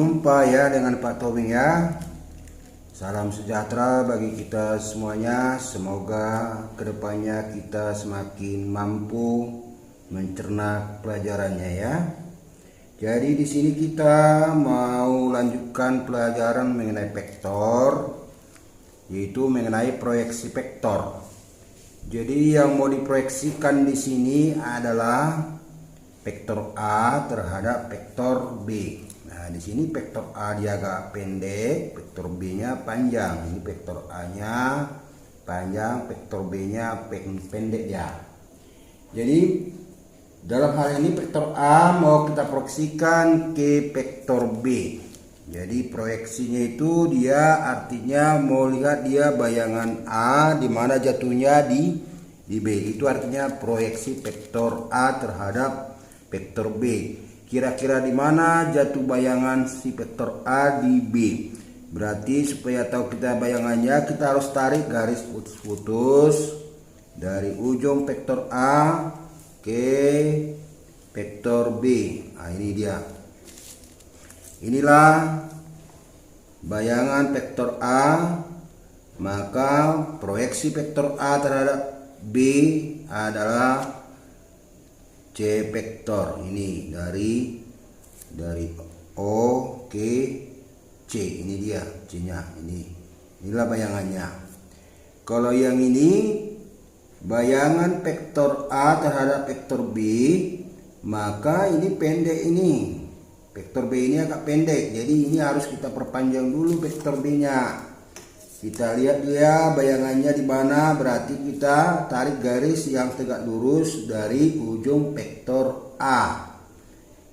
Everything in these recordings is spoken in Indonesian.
jumpa ya dengan Pak Tobing ya. Salam sejahtera bagi kita semuanya. Semoga kedepannya kita semakin mampu mencerna pelajarannya ya. Jadi di sini kita mau lanjutkan pelajaran mengenai vektor, yaitu mengenai proyeksi vektor. Jadi yang mau diproyeksikan di sini adalah vektor A terhadap vektor B. Nah, di sini vektor A dia agak pendek, vektor B-nya panjang. Ini vektor A-nya panjang, vektor B-nya pendek ya. Jadi dalam hal ini vektor A mau kita proyeksikan ke vektor B. Jadi proyeksinya itu dia artinya mau lihat dia bayangan A di mana jatuhnya di B. Itu artinya proyeksi vektor A terhadap vektor B. Kira-kira di mana jatuh bayangan si vektor A di B. Berarti supaya tahu kita bayangannya, kita harus tarik garis putus-putus dari ujung vektor A ke vektor B. Nah, ini dia. Inilah bayangan vektor A. Maka proyeksi vektor A terhadap B adalah C vektor. Ini dari O ke C. Ini dia C-nya. Inilah bayangannya. Kalau yang ini bayangan vektor A terhadap vektor B, maka ini pendek ini. Vektor B ini agak pendek. Jadi ini harus kita perpanjang dulu vektor B-nya. Kita lihat dia bayangannya di mana, berarti kita tarik garis yang tegak lurus dari ujung vektor A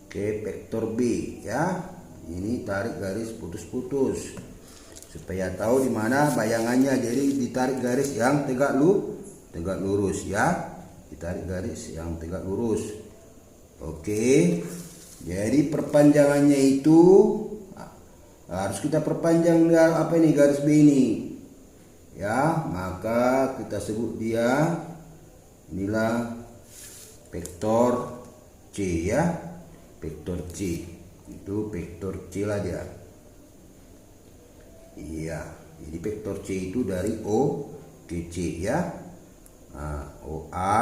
ke vektor B ya. Ini tarik garis putus-putus supaya tahu di mana bayangannya. Jadi ditarik garis yang tegak lurus ya. Ditarik garis yang tegak lurus. Oke. Jadi perpanjangannya itu harus kita perpanjang apa ini garis B ini ya, maka kita sebut dia inilah vektor C ya, vektor C. Itu vektor C lah dia. Iya, jadi vektor C itu dari O ke C ya. Nah, OA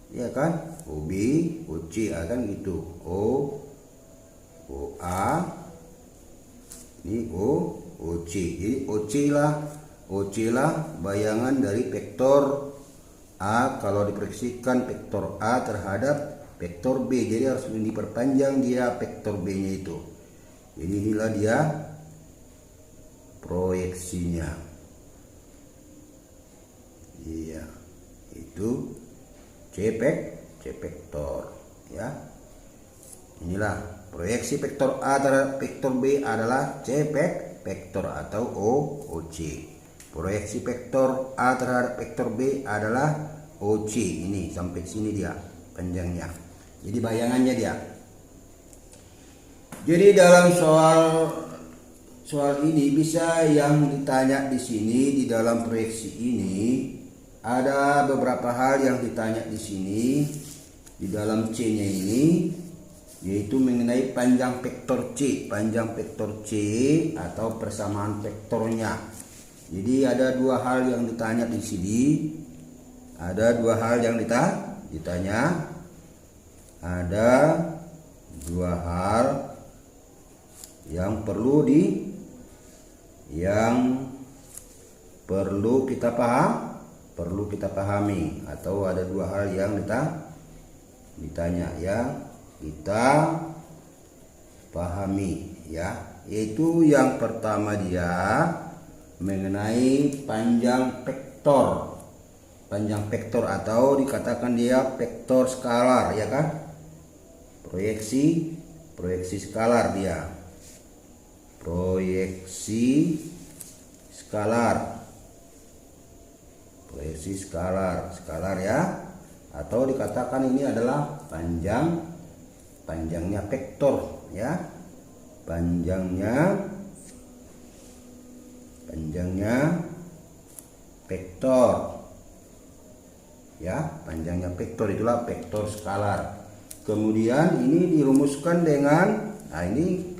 ya kan, OB, OC kan gitu. OA ini OC. Jadi OC lah bayangan dari vektor A kalau diproyeksikan vektor A terhadap vektor B. Jadi harus diperpanjang dia vektor B-nya itu. Jadi inilah dia proyeksinya. Iya, itu C vektor ya. Inilah proyeksi vektor A terhadap vektor B adalah C vektor atau OC. Proyeksi vektor A terhadap vektor B adalah OC. Ini sampai sini dia panjangnya. Jadi bayangannya dia. Jadi dalam soal ini bisa yang ditanya di sini di dalam proyeksi ini ada beberapa hal yang ditanya di sini di dalam C-nya ini, yaitu mengenai panjang vektor C, atau persamaan vektornya. Jadi ada dua hal yang ditanya di sini. Ada dua hal yang ditanya. Ada dua hal yang perlu kita pahami, atau ada dua hal yang ditanya ya, kita pahami ya. Yaitu yang pertama dia mengenai panjang vektor atau dikatakan dia vektor skalar ya kan. Proyeksi skalar dia. Proyeksi skalar ya, atau dikatakan ini adalah panjangnya vektor ya, panjangnya vektor ya, panjangnya vektor itulah vektor skalar. Kemudian ini dirumuskan dengan, nah ini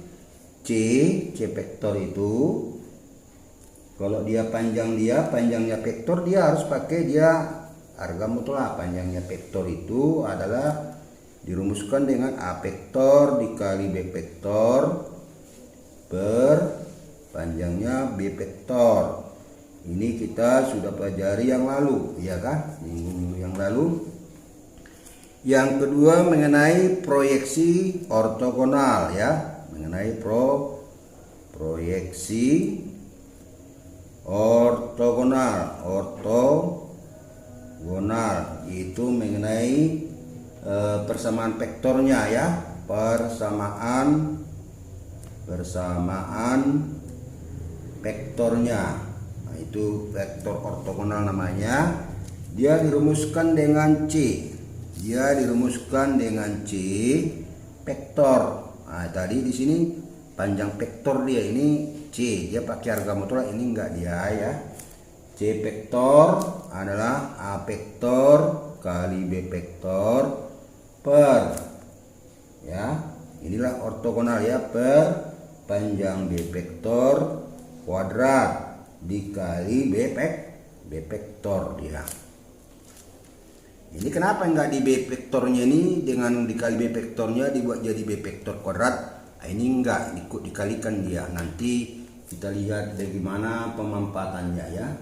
C vektor itu kalau dia panjangnya vektor, dia harus pakai dia harga mutlak. Panjangnya vektor itu adalah dirumuskan dengan A vektor dikali B vektor per panjangnya B vektor. Ini kita sudah pelajari yang lalu, ya kan? Minggu yang lalu. Yang kedua mengenai proyeksi ortogonal, ya. Mengenai proyeksi ortogonal itu mengenai persamaan vektornya, ya. Persamaan vektornya. Nah, itu vektor ortogonal namanya. Dia dirumuskan dengan C. Vektor. Nah, tadi di sini panjang vektor dia ini C. Dia pakai harga mutlak, ini enggak dia, ya. C vektor adalah A vektor kali B vektor per, ya. Inilah ortogonal, ya, per panjang B vektor kuadrat dikali B vektor dia. Ini kenapa enggak di B vektornya ini dengan dikali B vektornya dibuat jadi B vektor kuadrat? Nah, ini enggak ikut dikalikan dia. Nanti kita lihat bagaimana pemanfaatannya, ya.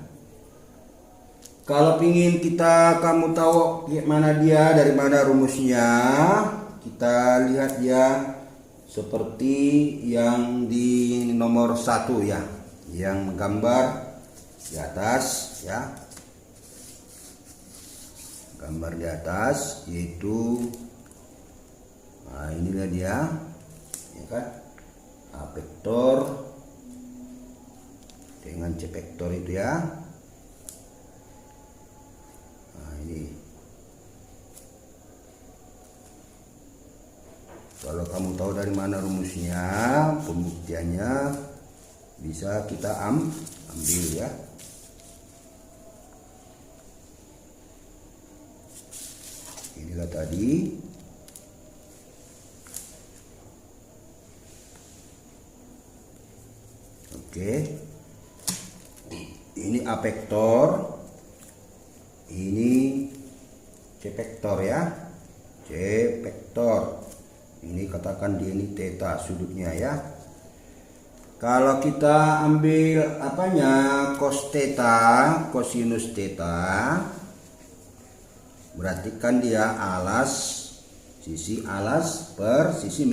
Kalau ingin kamu tahu mana dia, dari mana rumusnya, kita lihat ya seperti yang di nomor 1, ya, yang gambar di atas, ya. Gambar di atas yaitu, nah inilah dia, ya kan, A vektor dengan C vektor itu, ya. Nah ini kalau kamu tahu dari mana rumusnya, pembuktiannya bisa kita ambil, ya. Inilah tadi. Oke. Ini A vektor. Ini C vektor, ya. C vektor. Ini katakan dia ini theta sudutnya, ya. Kalau kita ambil cos theta, cosinus theta, berarti kan dia sisi alas per sisi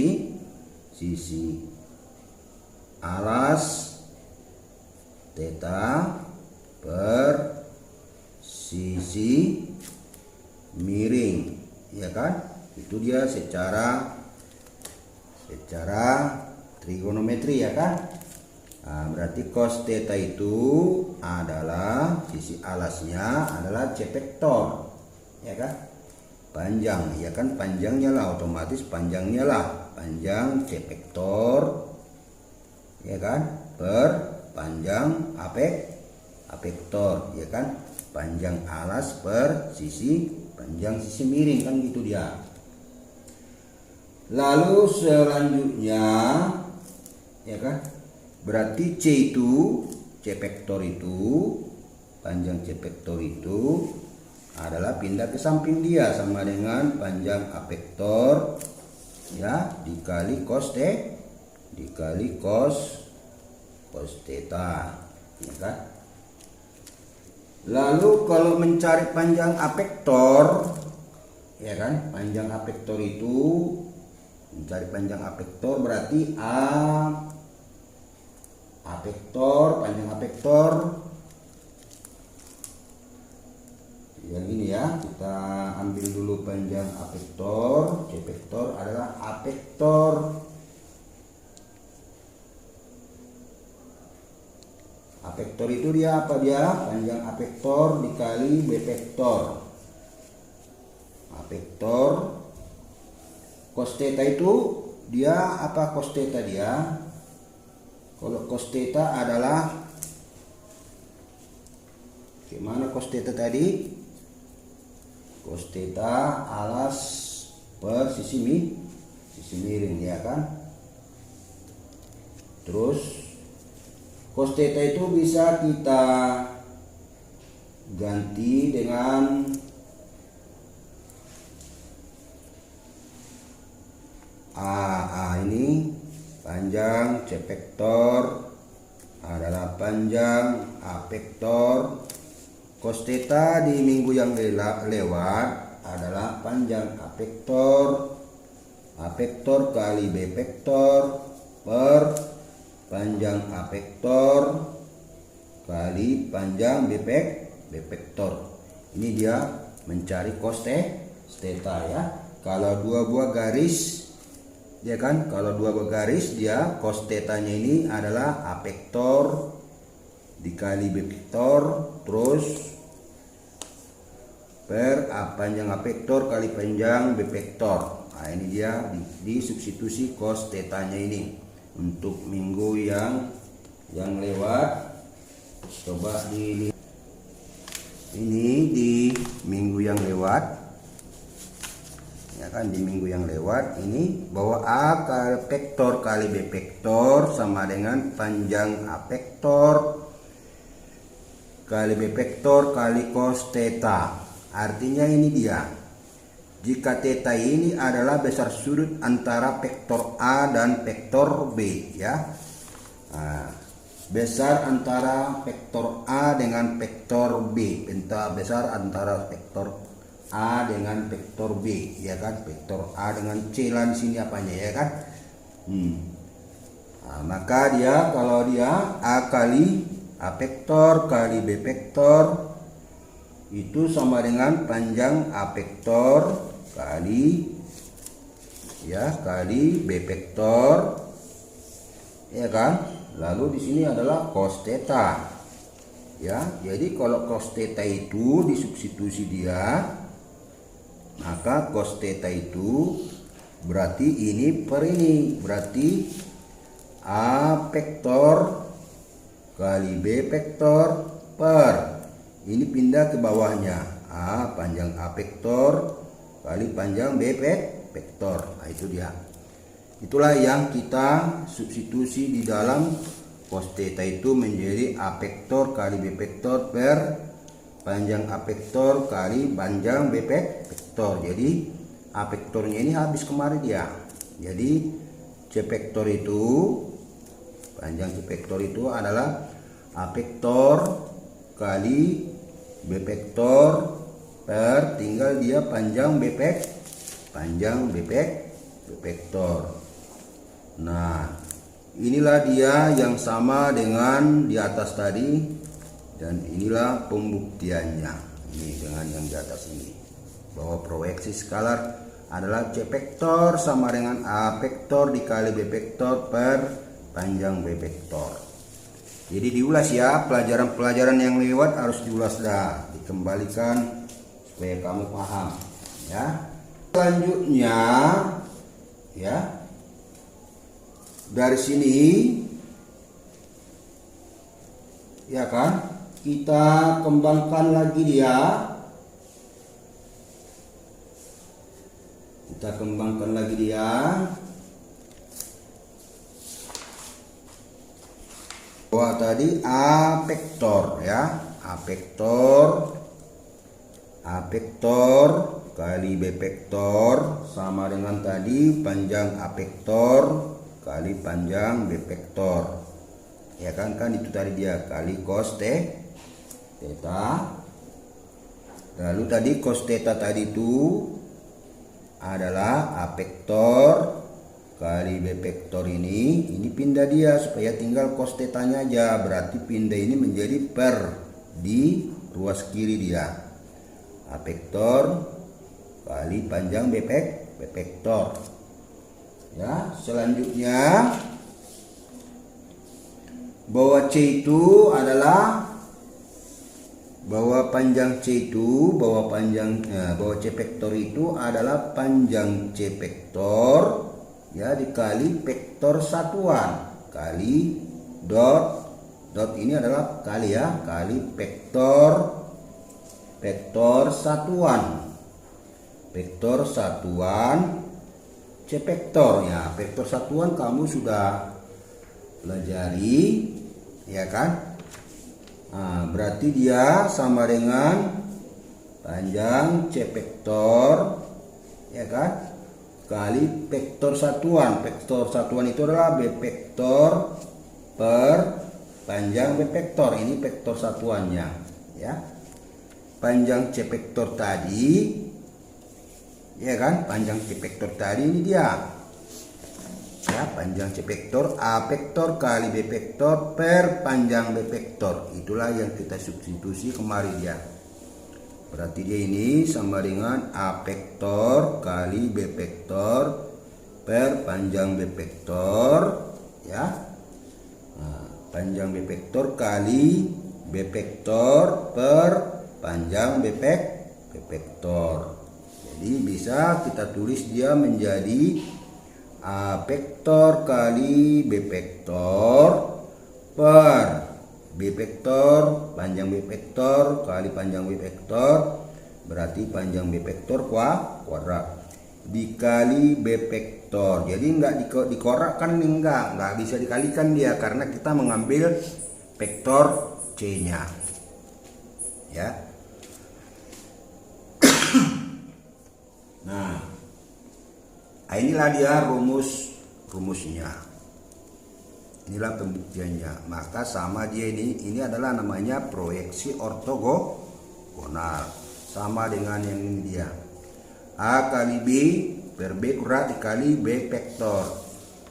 alas theta per sisi miring, ya kan? Itu dia secara trigonometri, ya kan? Nah, berarti cos theta itu adalah sisi alasnya adalah C vektor, ya kan? Panjang, ya kan, panjangnya lah, otomatis panjangnya lah, panjang C vektor, ya kan, per panjang A vektor, ya kan, panjang alas per panjang sisi miring, kan gitu dia. Lalu selanjutnya, ya kan, berarti C vektor itu, panjang C vektor itu adalah pindah ke samping dia, sama dengan panjang A vektor, ya, dikali cos theta, ya kan. Lalu kalau mencari panjang A vektor, ya kan, panjang A vektor itu, mencari panjang A vektor berarti A vektor, panjang A vektor yang ini, ya. Kita ambil dulu panjang A vektor. C vektor adalah A vektor. A vektor itu dia apa dia? Panjang A vektor dikali B vektor. A vektor cos theta itu dia apa? Cos theta dia. Kalau cos theta adalah, gimana cos theta tadi? Cos theta alas per sisi miring, ya kan. Terus cos theta itu bisa kita ganti dengan ini panjang C vektor adalah panjang A vektor. Cos theta di minggu yang lewat adalah panjang A vektor kali B vektor per panjang A vektor kali panjang B vektor. Ini dia mencari cos theta ya. Kalau dua buah garis, ya kan? Kalau dua buah garis, dia cos theta-nya ini adalah A vektor dikali B vektor terus per panjang A vektor kali panjang B vektor. Nah, ini dia di substitusi cos theta-nya ini untuk minggu yang lewat. Coba ini di minggu yang lewat, ya kan, di minggu yang lewat ini bahwa A vektor kali B vektor sama dengan panjang A vektor kali B vektor kali cos theta. Artinya ini dia, jika theta ini adalah besar sudut antara vektor A dan vektor B ya. Nah, besar antara vektor A dengan vektor B, besar antara vektor A dengan vektor B, ya kan? Vektor A dengan C lah di sini apanya, ya kan? Nah, maka dia kalau dia A kali A vektor kali B vektor itu sama dengan panjang A vektor kali B vektor, ya kan? Lalu di sini adalah cos theta. Ya, jadi kalau cos theta itu disubstitusi dia, maka cos theta itu berarti ini per ini, berarti A vektor kali B vektor per ini pindah ke bawahnya panjang A vektor kali panjang B vektor. Nah, itu dia. Itulah yang kita substitusi di dalam cos theta itu menjadi A vektor kali B vektor per panjang A vektor kali panjang B vektor. Jadi A vektornya ini habis kemarin dia. Jadi C vektor itu, panjang C vektor itu adalah A vektor kali B vektor per tinggal dia panjang B vektor. Nah, inilah dia yang sama dengan di atas tadi, dan inilah pembuktiannya. Ini dengan yang di atas ini, bahwa proyeksi skalar adalah C vektor sama dengan A vektor dikali B vektor per panjang B vektor. Jadi diulas ya, pelajaran-pelajaran yang lewat harus diulas dah, dikembalikan supaya kamu paham ya. Selanjutnya ya, dari sini ya kan, kita kembangkan lagi dia. Bahwa tadi A vektor ya, A vektor kali B vektor sama dengan tadi panjang A vektor kali panjang B vektor, ya kan, itu tadi dia kali cos theta. Lalu tadi cos theta tadi itu adalah A vektor kali B vektor, ini pindah dia supaya tinggal cos theta-nya aja, berarti pindah ini menjadi per di ruas kiri dia A vektor kali panjang B vektor. Ya, selanjutnya bahwa C itu adalah bahwa panjang C itu bahwa C vektor itu adalah panjang C vektor ya dikali vektor satuan kali dot ini adalah kali ya, kali vektor satuan C vektor ya. Vektor satuan kamu sudah pelajari, ya kan? Nah, berarti dia sama dengan panjang C vektor, ya kan, kali vektor satuan. Vektor satuan itu adalah B vektor per panjang B vektor. Ini vektor satuannya, ya. Panjang C vektor tadi, ya kan, panjang C vektor tadi ini dia. Ya, panjang C vektor A vektor kali B vektor per panjang B vektor. Itulah yang kita substitusi kemarin ya. Berarti dia ini sama dengan A vektor kali B vektor per panjang B vektor, ya. Nah, panjang B vektor kali B vektor per panjang B vektor. Jadi bisa kita tulis dia menjadi A vektor kali B vektor per B vektor panjang B vektor kali panjang B vektor, berarti panjang B vektor kuadrat dikali B vektor. Jadi enggak dikorakkan, enggak bisa dikalikan dia karena kita mengambil vektor C-nya. Ya. Nah, inilah dia rumusnya. Inilah pembuktiannya. Maka sama dia ini adalah namanya proyeksi ortogonal. Sama dengan yang ini dia. A kali B per B kuadrat dikali B vektor.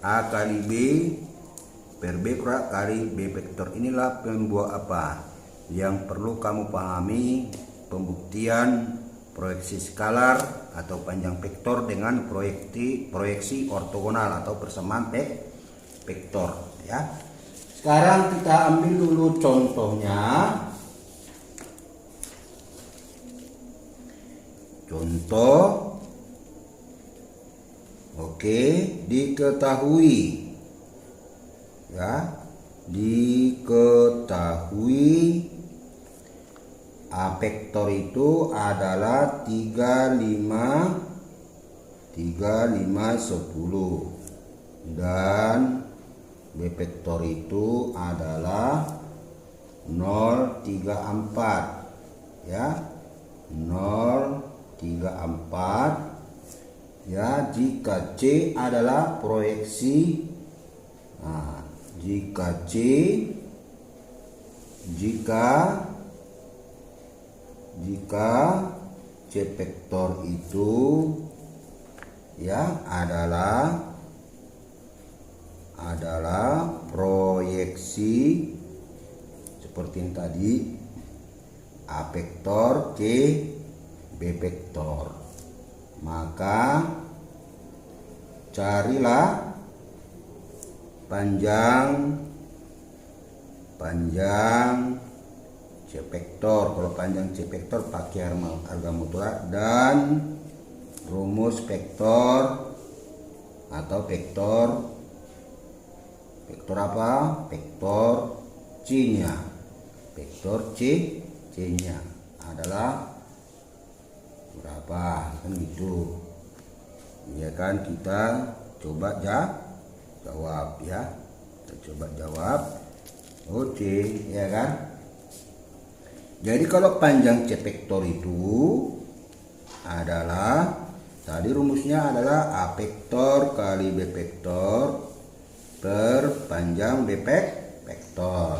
A kali B per B kuadrat kali B vektor. Inilah pembuat apa? Yang perlu kamu pahami pembuktian proyeksi skalar atau panjang vektor dengan proyeksi ortogonal atau persamaan vektor, ya. Sekarang kita ambil dulu contohnya. Contoh, oke, diketahui, ya, diketahui A vektor itu adalah 35, 10 dan B vektor itu adalah 0,34, ya, 0,34, ya. Jika C adalah proyeksi, nah, jika C vektor itu, ya, adalah proyeksi seperti yang tadi A vektor ke B vektor, maka carilah panjang C vektor. Kalau panjang C vektor pakai harga mutlak dan rumus vektor atau vektor apa? Vektor C-nya. Vektor C-nya adalah berapa? Kan gitu. Ya kan, kita coba jawab, ya. Kita coba jawab. Oke, ya kan? Jadi kalau panjang C vektor itu adalah, tadi rumusnya adalah A vektor kali B vektor per panjang B vektor.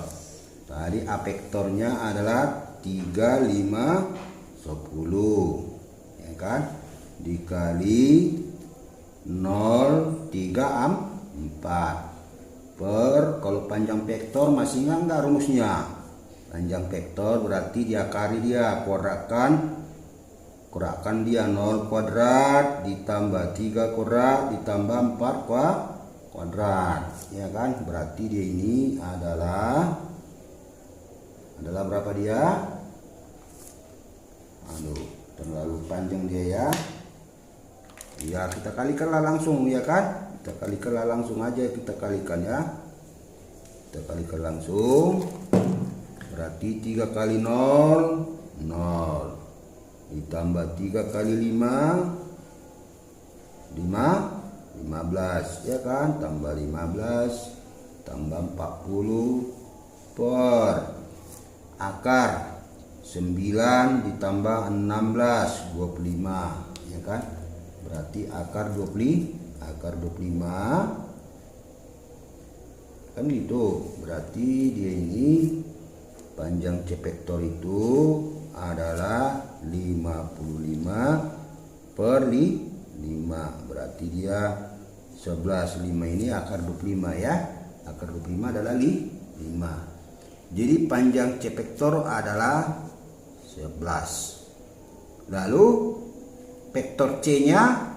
Tadi A vektornya adalah 3, 5, 10, ya kan? Dikali 0, 3, 4 per, kalau panjang vektor masih enggak rumusnya. Panjang vektor berarti diakari dia, kuadratkan dia 0 kuadrat ditambah 3 kuadrat ditambah 4 kuadrat, ya kan? Berarti dia ini adalah berapa dia? Aduh, terlalu panjang dia ya. Ya, kita kalikanlah langsung, ya kan? Kita kalikanlah langsung aja, kita kalikan ya. Kita kalikan langsung. Berarti 3 kali 0, 0. Ditambah 3 kali 5, 15, ya kan? Tambah 15, tambah 40 per akar 9 ditambah 16 25, ya kan? Berarti akar 25 kan gitu. Berarti dia ini panjang C vektor itu adalah 55 per 5. Berarti dia 11. 5 ini akar 25 ya. Akar 25 adalah 5. Jadi panjang C vektor adalah 11. Lalu vektor C-nya,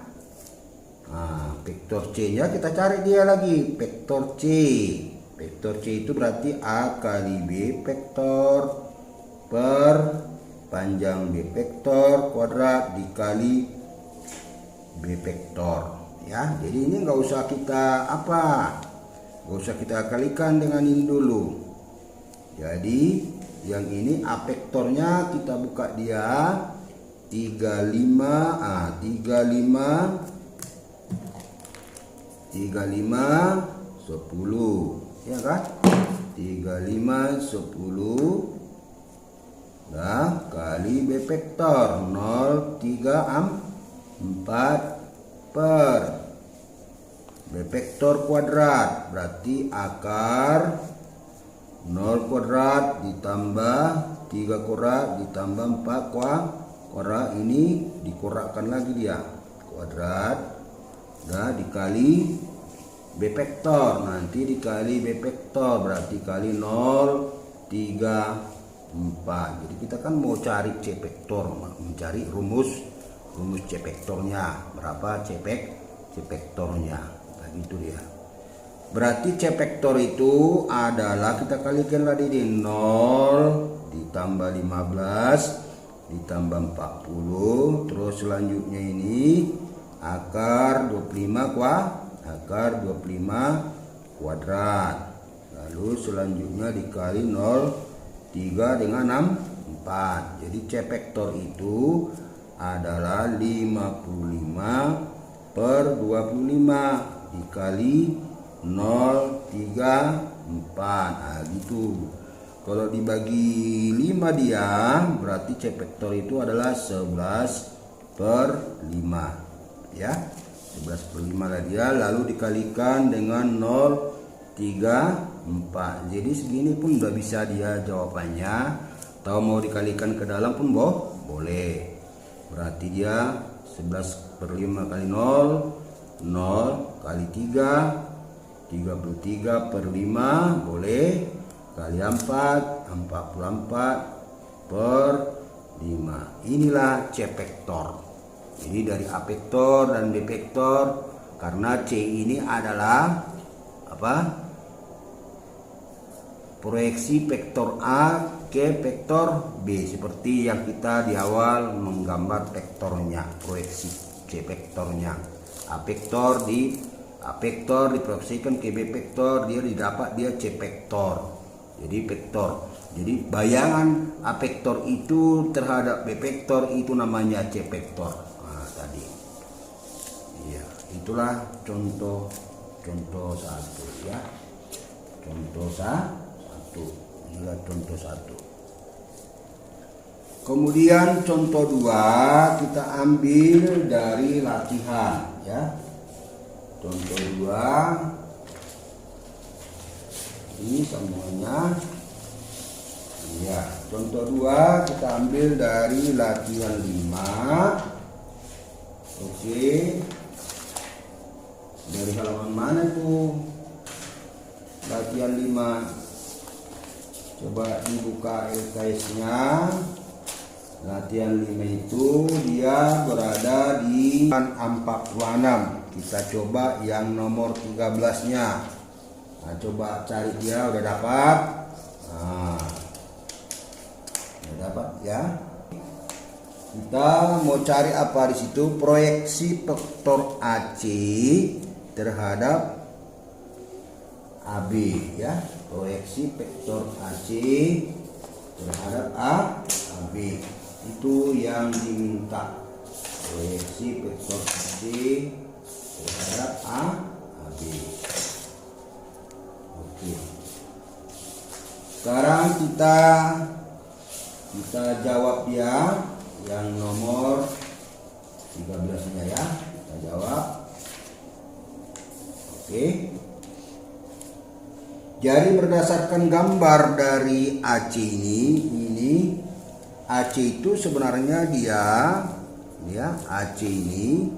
vektor C-nya kita cari dia lagi, vektor C. Vektor C itu berarti A kali B vektor per panjang B vektor kuadrat dikali B vektor, ya. Jadi ini nggak usah kita nggak usah kita kalikan dengan ini dulu. Jadi yang ini A vektornya kita buka dia 35 10, ya kan? 35 10 kali B vektor 0,34 per B vektor kuadrat, berarti akar 0 kuadrat ditambah 3 kuadrat ditambah 4 kuadrat, ini dikuratkan lagi dia kuadrat dikali B vektor, nanti dikali B vektor berarti kali 0,34. Jadi kita kan mau cari C vektor, mencari rumus C vektornya berapa, C vektornya, nah gitu dia. Berarti C vektor itu adalah kita kalikan tadi di 0 ditambah 15 ditambah 40, terus selanjutnya ini akar 25 kuadrat, lalu selanjutnya dikali 0,3 dengan 64. Jadi C vektor itu adalah 55 per 25 dikali 0,34. Nah gitu. Kalau dibagi 5 dia berarti C vektor itu adalah 11 per 5, ya. 11 per 5 lah dia, lalu dikalikan dengan 0,34. Jadi segini pun udah bisa dia jawabannya. Atau mau dikalikan ke dalam pun boleh. Berarti dia 11 per 5 kali 0 kali 3 33 per 5 boleh, kali 4 44 per 5. Inilah C vektor. Jadi dari A vektor dan B vektor, karena C ini adalah proyeksi vektor A ke vektor B, seperti yang kita di awal menggambar vektornya, proyeksi C vektornya. A vektor diproyeksikan ke B vektor, dia C vektor. Jadi vektor. Jadi bayangan A vektor itu terhadap B vektor itu namanya C vektor. Tadi. Iya, itulah contoh 1 ya. Contoh 1. Inilah contoh 1. Kemudian contoh 2 kita ambil dari latihan ya. Contoh 2 ini semuanya. Iya, contoh 2 kita ambil dari latihan 5. Oke, dari halaman mana itu? Latihan 5. Coba dibuka LKS-nya. Latihan 5 itu dia berada di 46. Kita coba yang nomor 13-nya. Nah, coba cari dia, udah dapat? Nah, udah dapat ya. Kita mau cari apa di situ? Proyeksi vektor AC terhadap AB ya. Proyeksi vektor AC terhadap AB itu yang diminta. Proyeksi vektor AC terhadap AB. Oke. Sekarang kita jawab dia yang nomor 13-nya ya. Kita jawab. Oke. Jadi berdasarkan gambar dari AC ini AC itu sebenarnya dia AC ini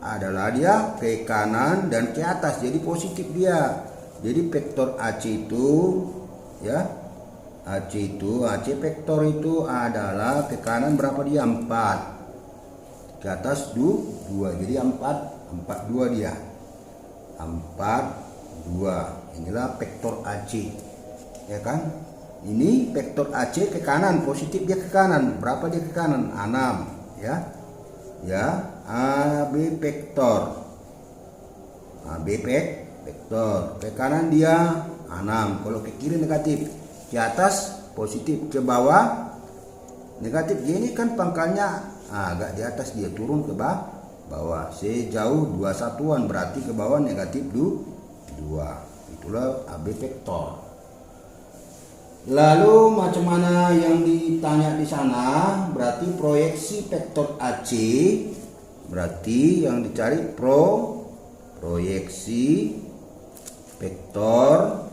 adalah dia ke kanan dan ke atas, jadi positif dia. Jadi vektor AC itu ya, AC vektor itu adalah ke kanan berapa dia? 4, ke atas 2, jadi 42 dia, 42. Inilah vektor AC ya kan. Ini vektor AC ke kanan, positif dia ke kanan. Berapa dia ke kanan? 6 ya. Ya, AB vektor. AB vektor. Ke kanan dia 6. Kalau ke kiri negatif. Ke atas positif, ke bawah negatif. Ini kan pangkalnya agak di atas, dia turun ke bawah. Sejauh 2 satuan berarti ke bawah negatif 2. Itulah AB vektor. Lalu macam mana yang ditanya di sana? Berarti proyeksi vektor AC, berarti yang dicari proyeksi vektor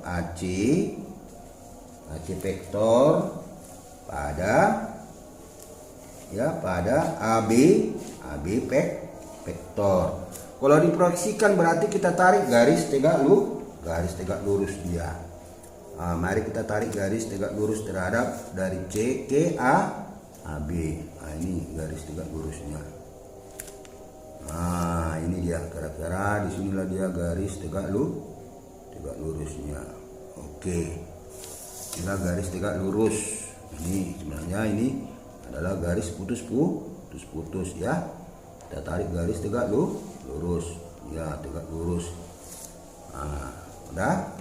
AC vektor pada AB vektor. Kalau diproyeksikan berarti kita tarik garis tegak lurus dia. Mari kita tarik garis tegak lurus terhadap dari C ke AB. Ini garis tegak lurusnya. Ini dia kira-kira disinilah dia garis tegak lurusnya. Oke, inilah garis tegak lurus. Ini sebenarnya ini adalah garis putus ya. Kita tarik garis tegak lurus ya, tegak lurus. Udah.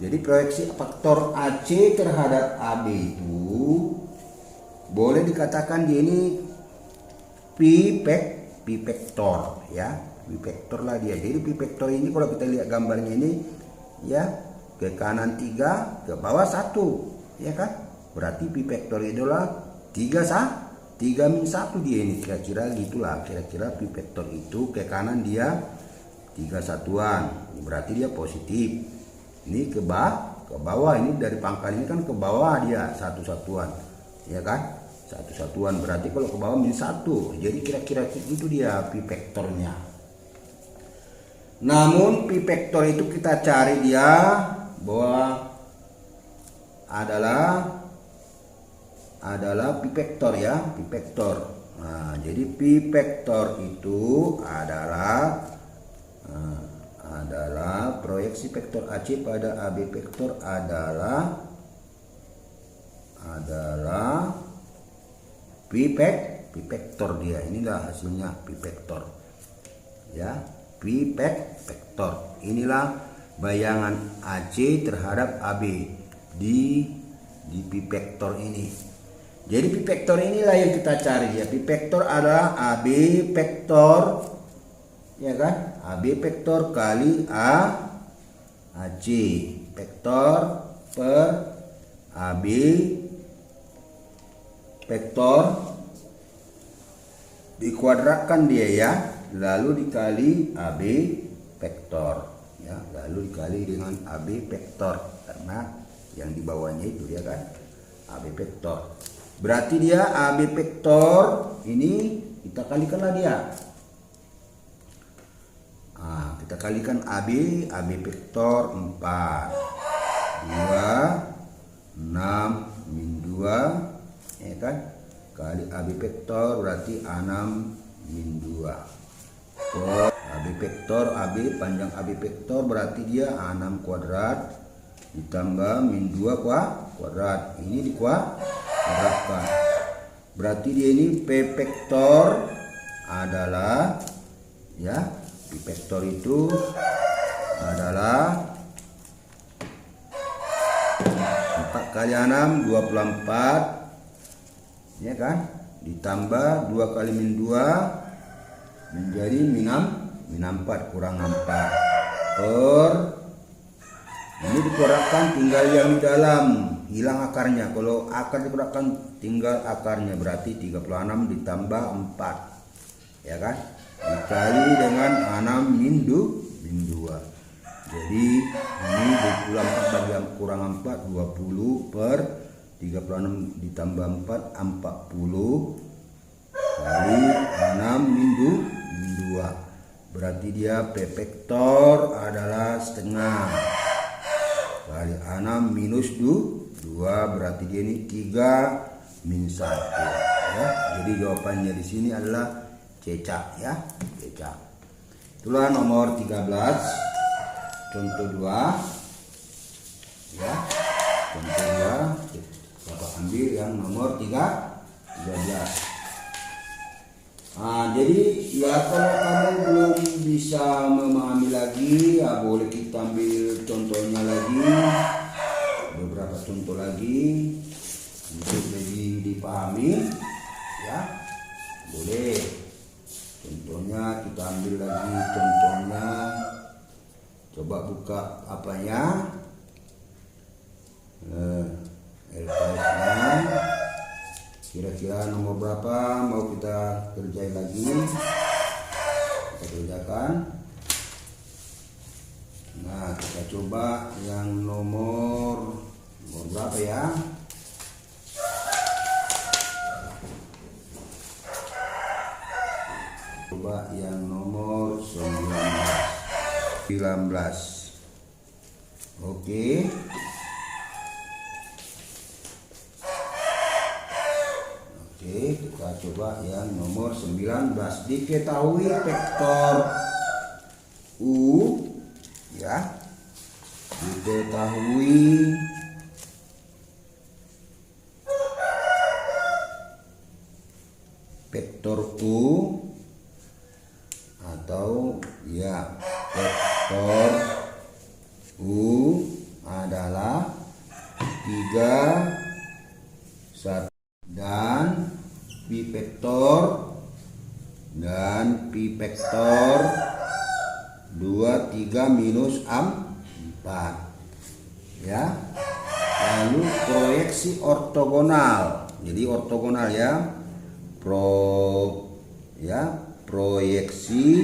Jadi proyeksi vektor AC terhadap AB itu boleh dikatakan dia ini pi vektor ya, pi vektor lah dia. Jadi pi vektor ini kalau kita lihat gambarnya ini ya, ke kanan 3, ke bawah 1 ya kan. Berarti pi vektor itulah 3 min 1 dia ini, kira-kira gitulah. Kira-kira pi vektor itu ke kanan dia 3 satuan, berarti dia positif. Ini ke bawah, ini dari pangkal ini kan ke bawah dia 1 satuan ya kan, 1 satuan berarti kalau ke bawah min 1. Jadi kira-kira itu dia pi vektornya. Namun pi vektor itu kita cari dia bahwa adalah pi vektor ya, pi vektor. Jadi pi vektor itu adalah proyeksi vektor AC pada AB vektor adalah pi vektor dia. Inilah hasilnya pi vektor ya, pi vektor. Inilah bayangan AC terhadap AB di pi vektor ini. Jadi pi vektor inilah yang kita cari ya. Pi vektor adalah AB vektor ya kan, AB vektor kali AC vektor per AB vektor dikuadratkan dia ya, lalu dikali AB vektor ya, lalu dikali dengan AB vektor karena yang di bawahnya itu dia kan AB vektor. Berarti dia AB vektor ini kita kalikanlah dia. Kita kalikan AB vektor 4 2 6 min 2 ya kan, kali AB vektor berarti 6 min 2. AB vektor panjang AB vektor berarti dia 6 kuadrat ditambah min 2 kuadrat. Ini dikuadratkan. Berarti dia ini P vektor adalah ya, P vektor itu adalah 4 kali 6 24 ya kan, ditambah 2 kali min 2 menjadi min 4 kurang 4 per, ini dikurangan tinggal yang di dalam, hilang akarnya. Kalau akar dikurangan tinggal akarnya, berarti 36 ditambah 4, ya kan, dikali dengan 6 min 2. Jadi ini 24 bagi kurang 4, 20 per 36 ditambah 4, 40 kali 6 min 2. Berarti dia P vektor adalah setengah kali 6 minus 2, berarti dia ini 3 min 1, ya. Jadi jawabannya di sini adalah cecak, ya, cecak. Itulah nomor 13 contoh 2, ya. Contoh 2 Bapak ambil yang nomor 13. Nah, jadi ya kalau kamu belum bisa memahami lagi, ya boleh kita ambil contohnya lagi, beberapa contoh lagi untuk lebih dipahami, ya, boleh. Contohnya kita ambil lagi contohnya, coba buka apanya, LKS-nya. Kira-kira nomor berapa mau kita kerjain lagi, kita kerjakan. Nah, kita coba yang nomor berapa ya? Coba yang nomor 19. Oke. Oke, kita coba yang nomor 19. Diketahui vektor U, ya. Diketahui vektor U atau ya vektor U adalah 3, 1 dan pi vektor 2, 3 minus 4, ya. Lalu proyeksi ortogonal. Jadi ortogonal, ya. Proyeksi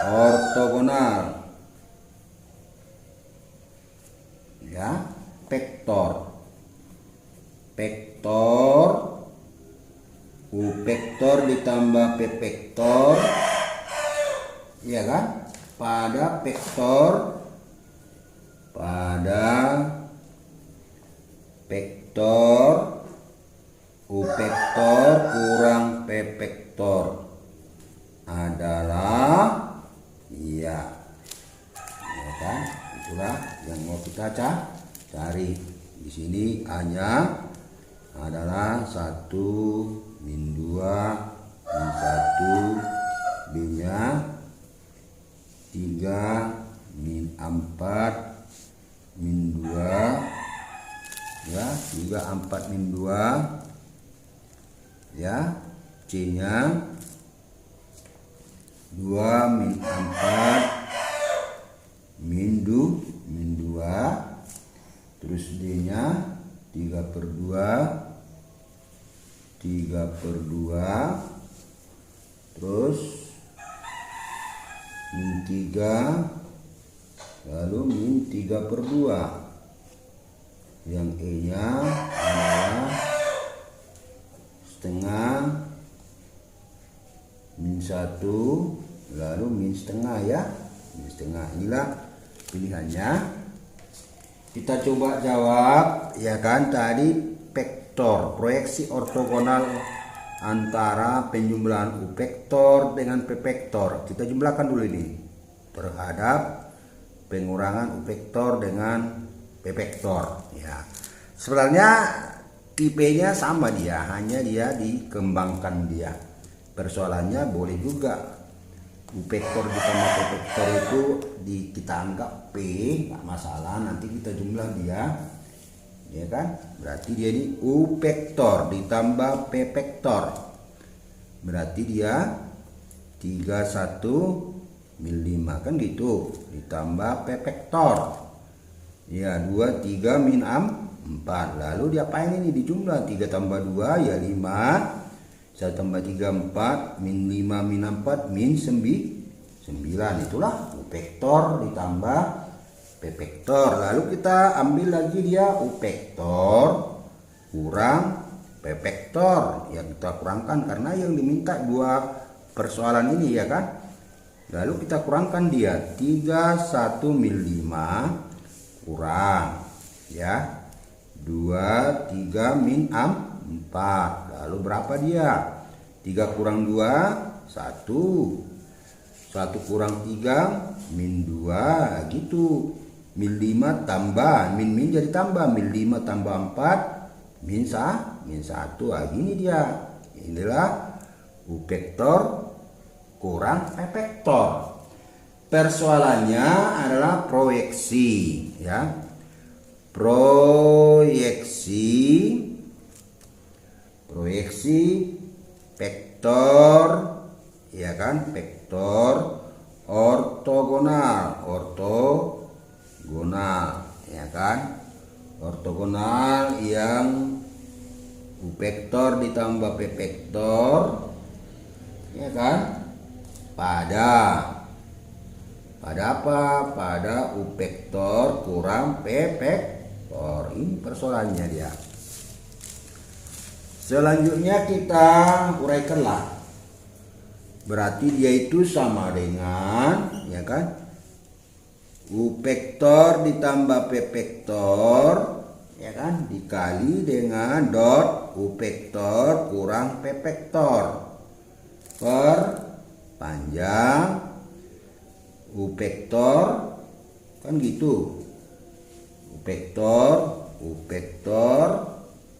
ortogonal, ya. Vektor U vektor ditambah P vektor, ya kan, pada vektor U vektor kurang P vektor adalah, ya kan, itulah yang mau kita cari. Di sini hanya adalah 1 min 2 min 1, B-nya 3 min 4 min 2, ya, 3 4 min 2, ya. C-nya 2 min 4 min 2, terus D-nya 3/2, terus min 3, lalu min 3/2. Yang E-nya adalah setengah min 1, lalu min setengah, ya, min setengah. Inilah pilihannya. Kita coba jawab, ya kan, tadi vektor proyeksi ortogonal antara penjumlahan U vektor dengan P vektor. Kita jumlahkan dulu ini terhadap pengurangan U vektor dengan P vektor, ya. Sebenarnya tipenya sama dia, hanya dia dikembangkan dia. Persoalannya boleh juga U vektor ditambah P vektor itu kita anggap P, nggak masalah, nanti kita jumlah dia, ya kan. Berarti dia ini U vektor ditambah P vektor, berarti dia 31 min 5 kan gitu, ditambah P vektor ya 2 3 min 4. Lalu diapain ini, dijumlah 3 tambah 2 ya 5, 1 tambah 3 4, min 5 min 4 min 9. Itulah U vektor ditambah P vektor. Lalu kita ambil lagi dia U vektor kurang P vektor, yang kita kurangkan karena yang diminta dua persoalan ini ya kan. Lalu kita kurangkan dia 31 min 5 kurang ya 23 min 4. Lalu berapa dia? 3 kurang 2 1, 1 kurang 3 min 2 gitu. Min 5 tambah min jadi tambah, min 5 tambah 4 min 1. Gini dia. Inilah U vektor kurang P vektor. Persoalannya adalah proyeksi ya. Proyeksi vektor ya kan, vektor ortogonal ya kan, ortogonal yang U vektor ditambah P vektor ya kan, pada apa? Pada U vektor kurang P vektor. Ini persoalannya dia. Selanjutnya kita uraikanlah. Berarti dia itu sama dengan ya kan, U vektor ditambah P vektor ya kan, dikali dengan dot U vektor kurang P vektor per panjang U vektor kan gitu. U vektor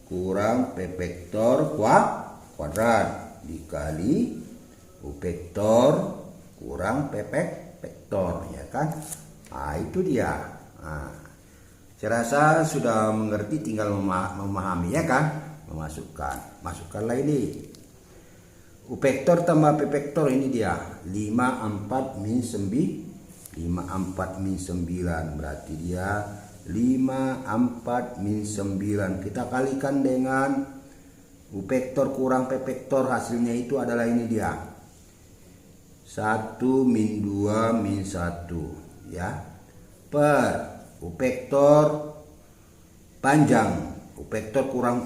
kurang P vektor kuadrat dikali U vektor kurang P vektor ya kan. Nah, itu dia. Nah, saya rasa sudah mengerti, tinggal memahami ya kan. Masukkanlah ini U vektor tambah P vektor, ini dia 5 4 min 9 berarti dia 5 4 min 9. Kita kalikan dengan U vektor kurang P vektor, hasilnya itu adalah ini dia 1 min 2 min 1 ya, per U vektor panjang U vektor kurang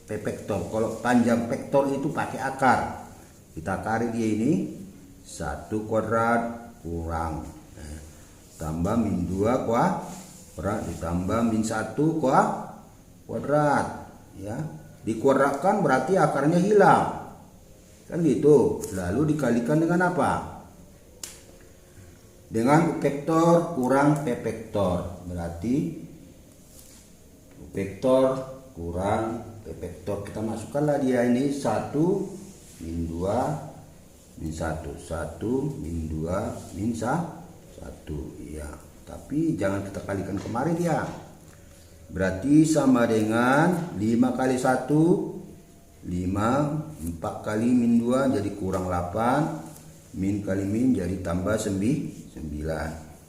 P vektor. Kalau panjang vektor itu pakai akar, kita akari dia ini 1 kuadrat kurang tambah min 2 kuadrat ditambah min 1 kuadrat ya, dikuadratkan berarti akarnya hilang kan gitu. Lalu dikalikan dengan apa? Dengan U vektor kurang P vektor, berarti U vektor kurang P vektor. Kita masukkanlah dia ini 1 min 2 min 1, 1 min 2 min 1 ya. Tapi jangan kita kalikan kemarin ya. Berarti sama dengan 5 kali 1 5, 4 kali min 2 jadi kurang 8, min kali min jadi tambah 9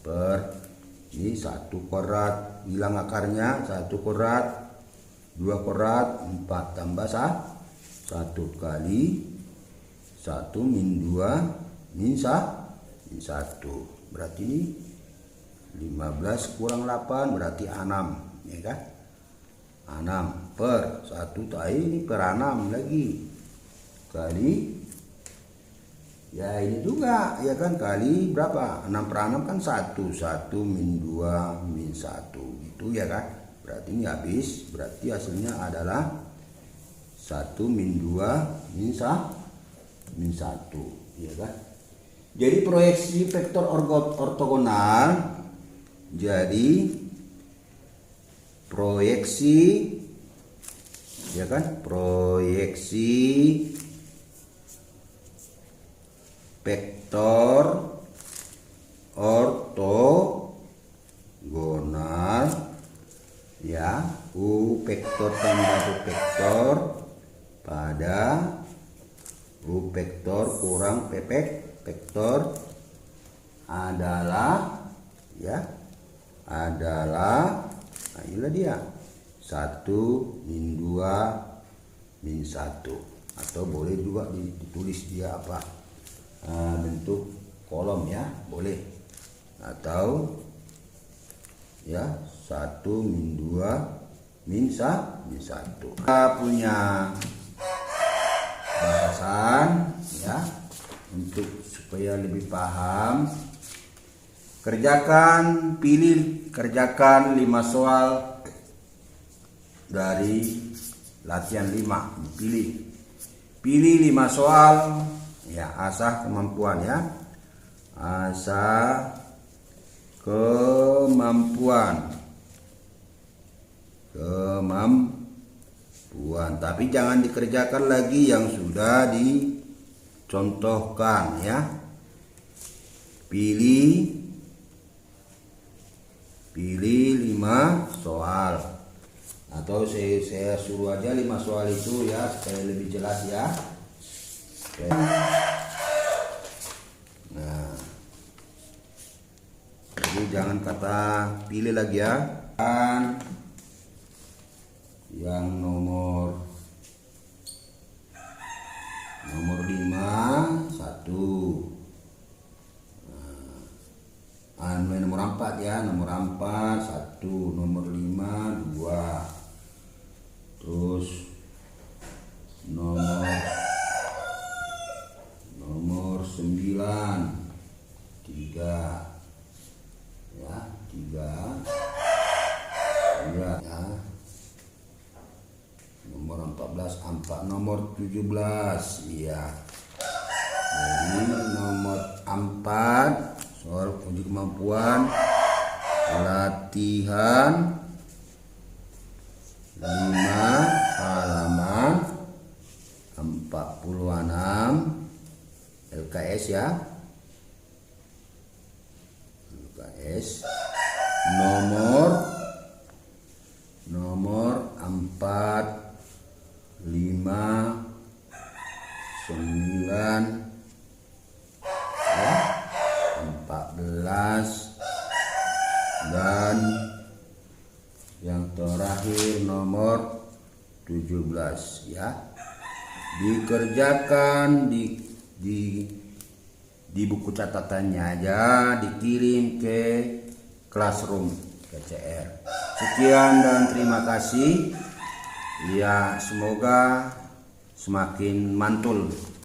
per ini 1 kuadrat, hilang akarnya 1 kuadrat 2 kuadrat 4 tambah 1 kali 1 min 2 min 1 berarti ini 15 kurang 8 berarti 6 ya kan, 6 per 1 tadi ini per 6 lagi kali ya ini juga ya kan, kali berapa, 6 per 6 kan 1 min 2 min 1 gitu ya kan. Berarti ini habis, berarti hasilnya adalah 1 min 2 min 1 ya kan. Jadi proyeksi vektor ortogonal, jadi proyeksi ya kan, proyeksi vektor ortogonal ya, U vektor tambah U vektor pada U vektor kurang P vektor adalah nah inilah dia 1 min 2 min 1, atau boleh juga ditulis dia apa bentuk kolom ya, boleh, atau 1 min 2 min 1. Kita punya bahasan untuk supaya lebih paham. Kerjakan 5 soal dari latihan 5. Pilih 5 soal asah kemampuan asah kemampuan, tapi jangan dikerjakan lagi yang sudah dicontohkan Pilih 5 soal, atau saya suruh aja 5 soal itu supaya lebih jelas Nah, jadi jangan kata pilih lagi yang nomor 5 1, nomor 4 nomor 4 1, nomor 5 2, terus nomor 9 3 nomor 14 4, nomor 17 jadi nomor 4 soal uji kemampuan latihan 5 halaman 46 LKS LKS nomor 4 5 9 14 dan yang terakhir nomor 17 dikerjakan di buku catatannya aja, dikirim ke Classroom KCR. Sekian dan terima kasih. Semoga semakin mantul.